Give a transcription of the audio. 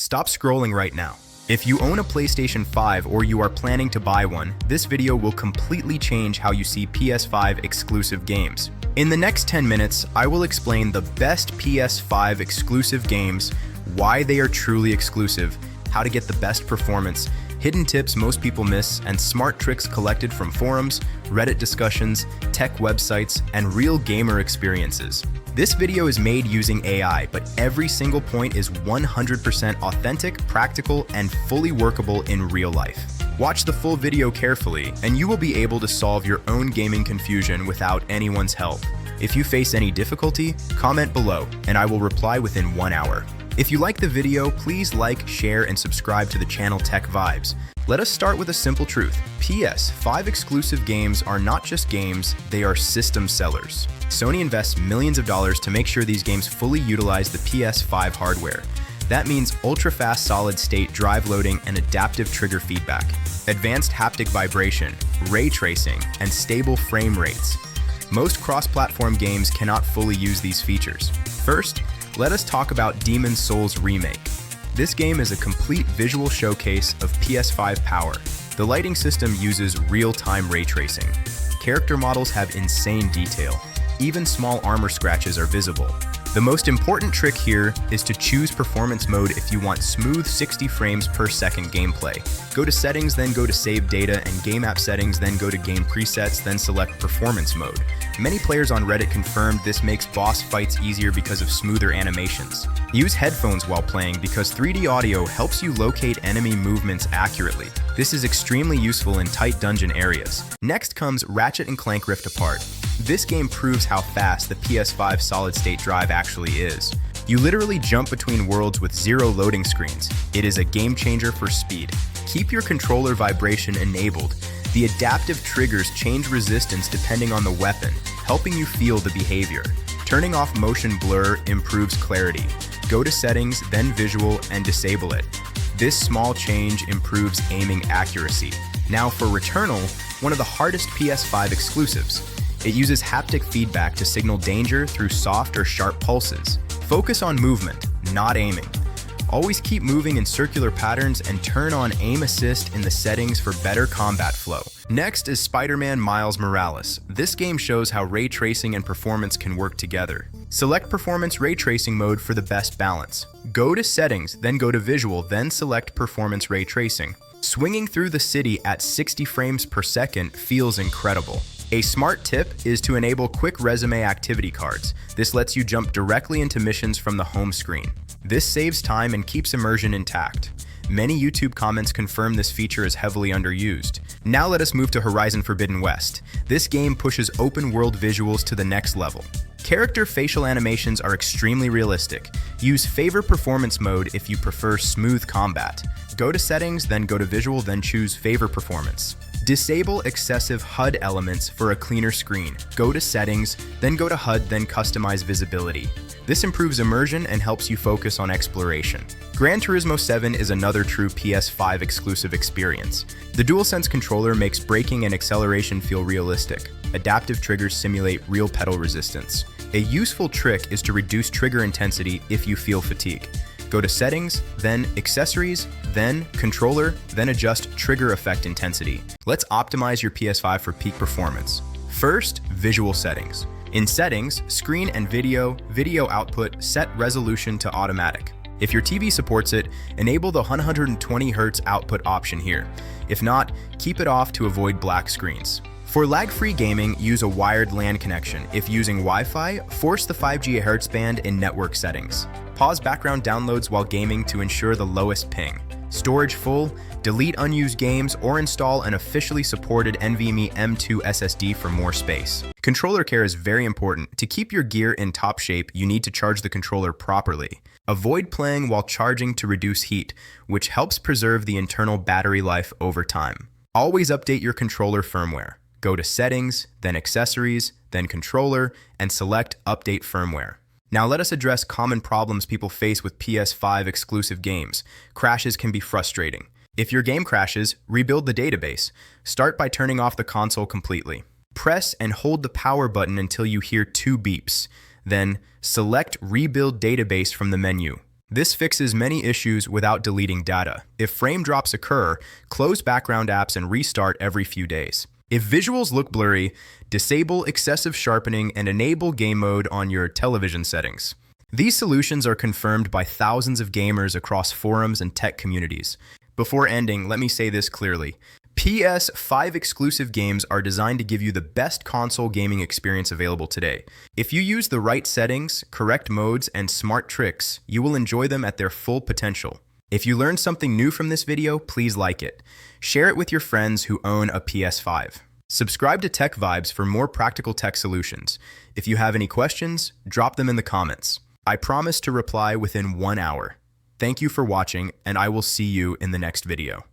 Stop scrolling right now. If you own a PlayStation 5 or you are planning to buy one, this video will completely change how you see PS5 exclusive games. In the next 10 minutes, I will explain the best PS5 exclusive games, why they are truly exclusive, how to get the best performance, hidden tips most people miss, and smart tricks collected from forums, Reddit discussions, tech websites, and real gamer experiences. This video is made using AI, but every single point is 100% authentic, practical, and fully workable in real life. Watch the full video carefully, and you will be able to solve your own gaming confusion without anyone's help. If you face any difficulty, comment below, and I will reply within 1 hour. If you like the video, please like, share, and subscribe to the channel Tech Vibes. Let us start with a simple truth. PS5 exclusive games are not just games, they are system sellers. Sony invests millions of dollars to make sure these games fully utilize the PS5 hardware. That means ultra-fast solid-state drive loading and adaptive trigger feedback, advanced haptic vibration, ray tracing, and stable frame rates. Most cross-platform games cannot fully use these features. First, let us talk about Demon's Souls Remake. This game is a complete visual showcase of PS5 power. The lighting system uses real-time ray tracing. Character models have insane detail. Even small armor scratches are visible. The most important trick here is to choose performance mode if you want smooth 60 frames per second gameplay. Go to settings, then go to save data, and game app settings, then go to game presets, then select performance mode. Many players on Reddit confirmed this makes boss fights easier because of smoother animations. Use headphones while playing because 3D audio helps you locate enemy movements accurately. This is extremely useful in tight dungeon areas. Next comes Ratchet & Clank Rift Apart. This game proves how fast the PS5 solid-state drive actually is. You literally jump between worlds with 0 loading screens. It is a game changer for speed. Keep your controller vibration enabled. The adaptive triggers change resistance depending on the weapon, helping you feel the behavior. Turning off motion blur improves clarity. Go to settings, then visual, and disable it. This small change improves aiming accuracy. Now for Returnal, one of the hardest PS5 exclusives. It uses haptic feedback to signal danger through soft or sharp pulses. Focus on movement, not aiming. Always keep moving in circular patterns and turn on aim assist in the settings for better combat flow. Next is Spider-Man Miles Morales. This game shows how ray tracing and performance can work together. Select Performance Ray Tracing mode for the best balance. Go to Settings, then go to Visual, then select Performance Ray Tracing. Swinging through the city at 60 frames per second feels incredible. A smart tip is to enable quick resume activity cards. This lets you jump directly into missions from the home screen. This saves time and keeps immersion intact. Many YouTube comments confirm this feature is heavily underused. Now let us move to Horizon Forbidden West. This game pushes open world visuals to the next level. Character facial animations are extremely realistic. Use Favor Performance mode if you prefer smooth combat. Go to Settings, then go to Visual, then choose Favor Performance. Disable excessive HUD elements for a cleaner screen. Go to Settings, then go to HUD, then Customize Visibility. This improves immersion and helps you focus on exploration. Gran Turismo 7 is another true PS5 exclusive experience. The DualSense controller makes braking and acceleration feel realistic. Adaptive triggers simulate real pedal resistance. A useful trick is to reduce trigger intensity if you feel fatigue. Go to Settings, then Accessories, then Controller, then adjust Trigger Effect Intensity. Let's optimize your PS5 for peak performance. First, Visual Settings. In Settings, Screen and Video Output, set resolution to automatic. If your TV supports it, enable the 120Hz output option here. If not, keep it off to avoid black screens. For lag-free gaming, use a wired LAN connection. If using Wi-Fi, force the 5 GHz band in network settings. Pause background downloads while gaming to ensure the lowest ping. Storage full, delete unused games, or install an officially supported NVMe M2 SSD for more space. Controller care is very important. To keep your gear in top shape, you need to charge the controller properly. Avoid playing while charging to reduce heat, which helps preserve the internal battery life over time. Always update your controller firmware. Go to Settings, then Accessories, then Controller, and select Update Firmware. Now let us address common problems people face with PS5 exclusive games. Crashes can be frustrating. If your game crashes, rebuild the database. Start by turning off the console completely. Press and hold the power button until you hear 2 beeps. Then select Rebuild Database from the menu. This fixes many issues without deleting data. If frame drops occur, close background apps and restart every few days. If visuals look blurry, disable excessive sharpening and enable game mode on your television settings. These solutions are confirmed by thousands of gamers across forums and tech communities. Before ending, let me say this clearly. PS5 exclusive games are designed to give you the best console gaming experience available today. If you use the right settings, correct modes, and smart tricks, you will enjoy them at their full potential. If you learned something new from this video, please like it. Share it with your friends who own a PS5. Subscribe to Tech Vibes for more practical tech solutions. If you have any questions, drop them in the comments. I promise to reply within 1 hour. Thank you for watching, and I will see you in the next video.